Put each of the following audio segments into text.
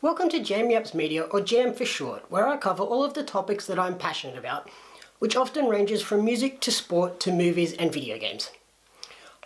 Welcome to J.A.M Media, or J.A.M for short, where I cover all of the topics that I'm passionate about, which often ranges from music to sport to movies and video games.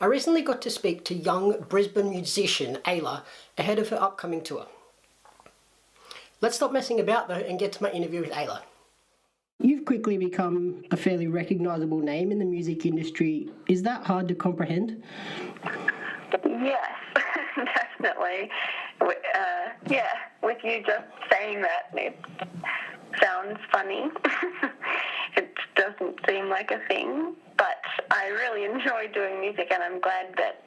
I recently got to speak to young Brisbane musician Ayla ahead of her upcoming tour. Let's stop messing about though and get to my interview with Ayla. You've quickly become a fairly recognisable name in the music industry. Is that hard to comprehend? Yes, definitely. With you just saying that, it sounds funny. It doesn't seem like a thing, but I really enjoy doing music, and I'm glad that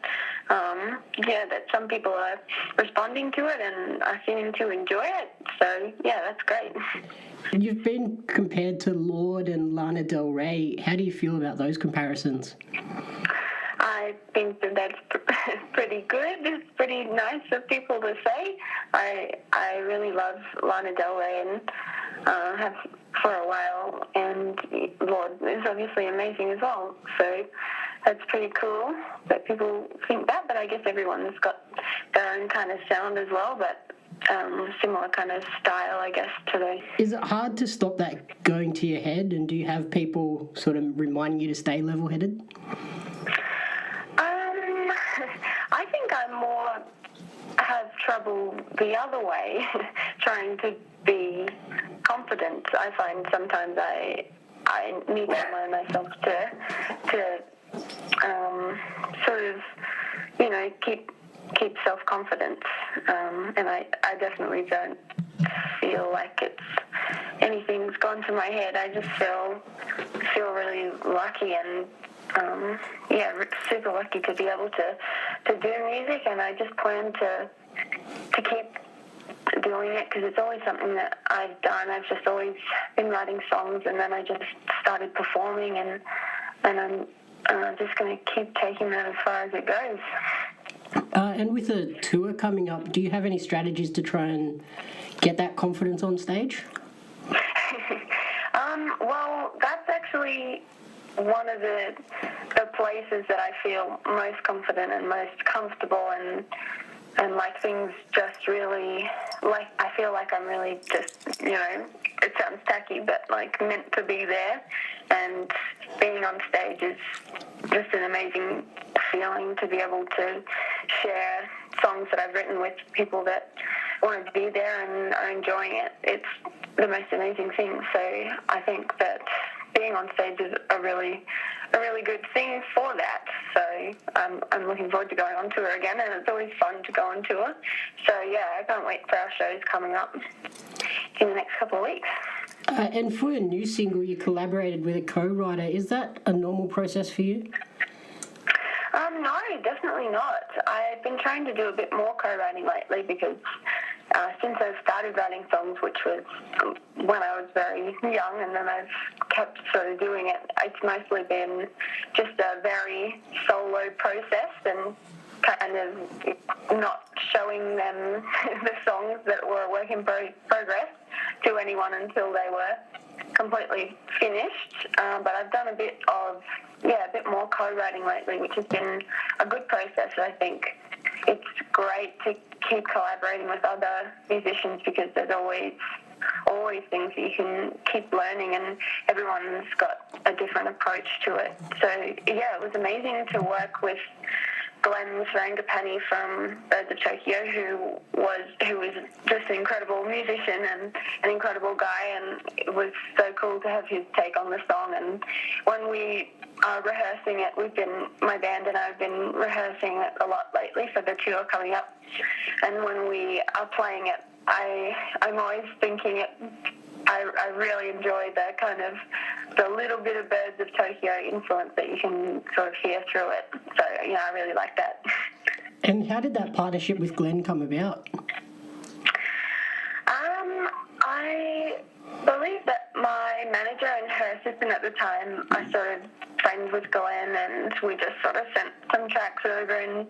that some people are responding to it and are seeming to enjoy it. So yeah, that's great. You've been compared to Lorde and Lana Del Rey. How do you feel about those comparisons? I think that that's pretty good. It's pretty nice of people to say. I really love Lana Del Rey and have for a while, and Lorde is obviously amazing as well. So that's pretty cool that people think that, but I guess everyone's got their own kind of sound as well, but similar kind of style, I guess, to those. Is it hard to stop that going to your head, and do you have people sort of reminding you to stay level-headed? I think I more have trouble the other way, trying to be confident. I find sometimes I need to remind myself to sort of, keep self-confidence, and I definitely don't feel like anything's gone to my head. I just feel really lucky and super lucky to be able to do music, and I just plan to keep doing it because it's always something that I've done. I've just always been writing songs, and then I just started performing, and I'm just going to keep taking that as far as it goes. And with a tour coming up, do you have any strategies to try and get that confidence on stage? Well, that's actually one of the places that I feel most confident and most comfortable, and like things just really, like, I feel like I'm really just, it sounds tacky, but like meant to be there, and being on stage is just an amazing feeling to be able to share songs that I've written with people that want to be there and are enjoying it. It's the most amazing thing. So I think that being on stage is a really good thing for that. So I'm looking forward to going on tour again, and it's always fun to go on tour. So yeah, I can't wait for our shows coming up in the next couple of weeks. And for a new single, you collaborated with a co-writer. Is that a normal process for you? No, definitely not. I've been trying to do a bit more co-writing lately because since I've started writing songs, which was when I was very young, and then I've kept sort of doing it, it's mostly been just a very solo process and kind of not showing them the songs that were a work in progress to anyone until they were completely finished. But I've done a bit more co-writing lately, which has been a good process. I think it's great to keep collaborating with other musicians because there's always things that you can keep learning, and everyone's got a different approach to it. So yeah, it was amazing to work with Glenn Sarangapani from Birds of Tokyo, who was just an incredible musician and an incredible guy, and it was so cool to have his take on the song. And when we are rehearsing it, my band and I have been rehearsing it a lot lately for the tour coming up, and when we are playing it, I'm always thinking it. I really enjoy the little bit of Birds of Tokyo influence that you can sort of hear through it. So, I really like that. And how did that partnership with Glenn come about? I believe that my manager and her assistant at the time, I started friends with Glenn, and we just sort of sent some tracks over and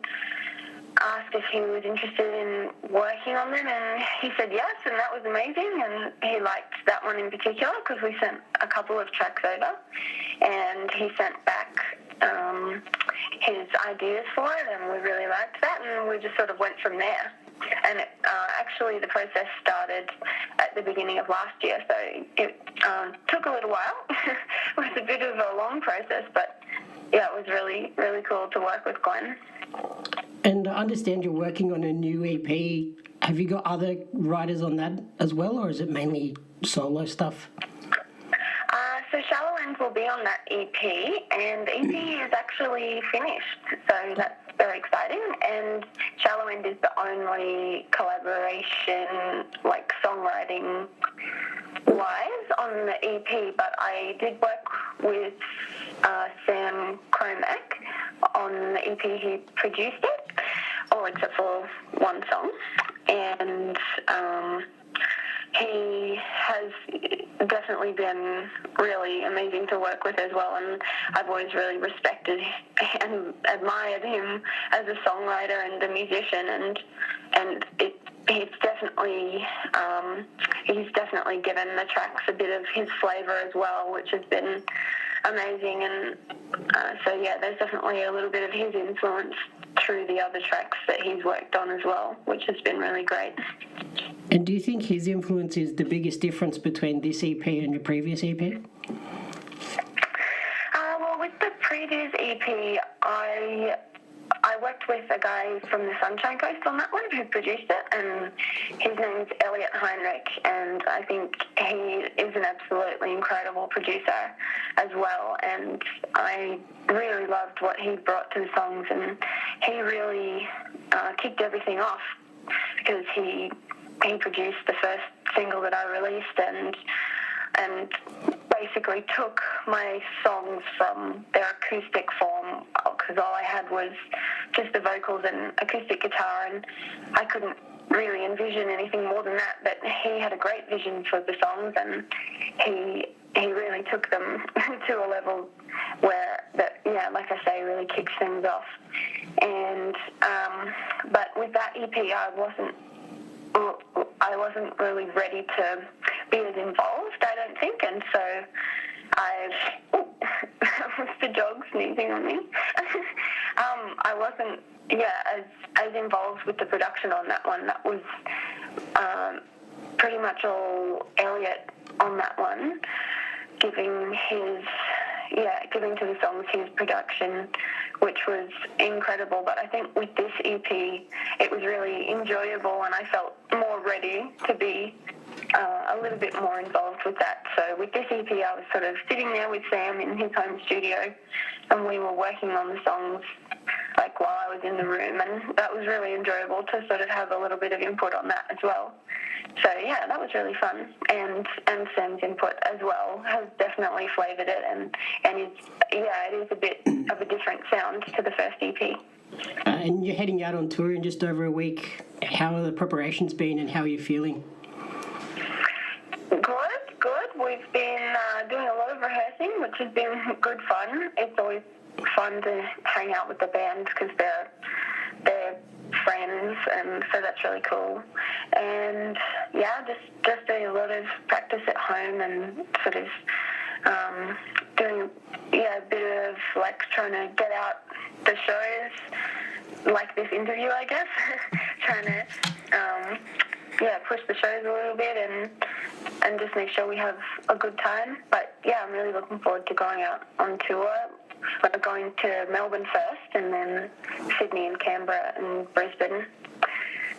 asked if he was interested in working on them, and he said yes, and that was amazing, and he liked that one in particular because we sent a couple of tracks over, and he sent back his ideas for it, and we really liked that, and we just sort of went from there. Actually the process started at the beginning of last year, so it took a little while. It was a bit of a long process, but yeah, it was really, really cool to work with Glenn. And I understand you're working on a new EP. Have you got other writers on that as well, or is it mainly solo stuff? So Shallow End will be on that EP, and the EP is actually finished, so that's very exciting. And Shallow End is the only collaboration, like songwriting wise, on the EP, but I did work with Sam Cromack on the EP. He produced it, all except for one song, and he has definitely been really amazing to work with as well, and I've always really respected and admired him as a songwriter and a musician, and he's definitely given the tracks a bit of his flavour as well, which has been amazing. And so yeah, there's definitely a little bit of his influence through the other tracks that he's worked on as well, which has been really great. And do you think his influence is the biggest difference between this EP and your previous EP? Well, with the previous EP, I worked with a guy from the Sunshine Coast on that one who produced it, and his name's Elliot Heinrich, and I think he is an absolutely incredible producer as well, and I really loved what he brought to the songs, and he really kicked everything off because he produced the first single that I released, and basically took my songs from their acoustic form, because all I had was just the vocals and acoustic guitar, and I couldn't really envision anything more than that. But he had a great vision for the songs, and he really took them to a level where that, yeah, like I say, really kicks things off. And but with that EP, I wasn't really ready to be as involved, I don't think, and so Mr. Dog sneezing on me. I wasn't, as involved with the production on that one. That was pretty much all Elliot on that one, giving to the songs his production, which was incredible. But I think with this EP, it was really enjoyable, and I felt more ready to be a little bit more involved with that. So with this EP, I was sort of sitting there with Sam in his home studio, and we were working on the songs like while I was in the room, and that was really enjoyable to sort of have a little bit of input on that as well. So yeah, that was really fun, and Sam's input as well has definitely flavoured it, and it is a bit of a different sound to the first EP. And you're heading out on tour in just over a week. How are the preparations been, and how are you feeling? Good. We've been doing a lot of rehearsing, which has been good fun. It's always fun to hang out with the band because they're friends, and so that's really cool. And yeah, just doing a lot of practice at home, and sort of doing a bit of like trying to get out the shows, like this interview, I guess. Trying to push the shows a little bit and just make sure we have a good time. But yeah, I'm really looking forward to going out on tour. We're going to Melbourne first, and then Sydney and Canberra and Brisbane.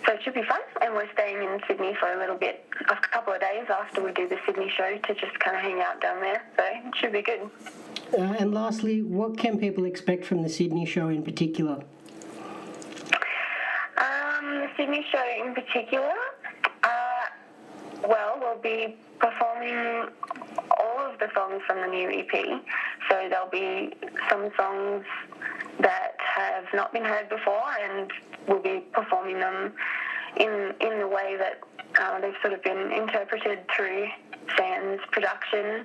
So it should be fun, and we're staying in Sydney for a couple of days after we do the Sydney show to just kind of hang out down there. So it should be good. And lastly, what can people expect from the Sydney show in particular? The Sydney show in particular, we'll be performing all of the songs from the new EP. So there'll be some songs that have not been heard before, and we'll be performing them in the way that they've sort of been interpreted through Sam's production.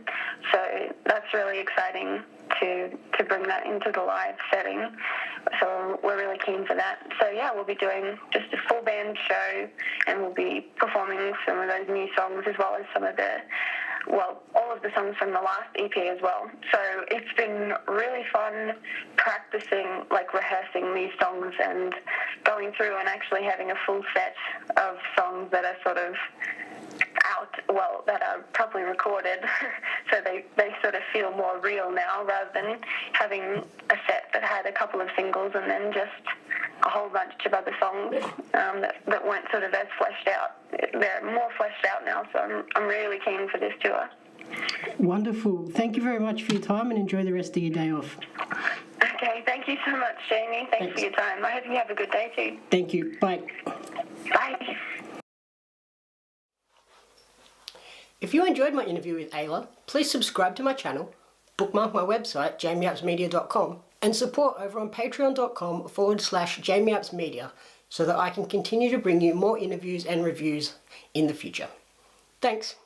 So that's really exciting to bring that into the live setting. So we're really keen for that. So yeah, we'll be doing just a full band show, and we'll be performing some of those new songs as well as some of the well, all of the songs from the last EP as well. So it's been really fun practicing, like rehearsing these songs and going through and actually having a full set of songs that are sort of out, well, that are properly recorded, so they sort of feel more real now, rather than having a set that had a couple of singles and then just a whole bunch of other songs that weren't sort of as fleshed out. They're more fleshed out now, so I'm really keen for this tour. Wonderful. Thank you very much for your time, and enjoy the rest of your day off. Okay, thank you so much, Jamie. Thanks for your time. I hope you have a good day too. Thank you. Bye. Bye. If you enjoyed my interview with Ayla, please subscribe to my channel, bookmark my website, jamiapsmedia.com, and support over on patreon.com/jamiapsmedia so that I can continue to bring you more interviews and reviews in the future. Thanks.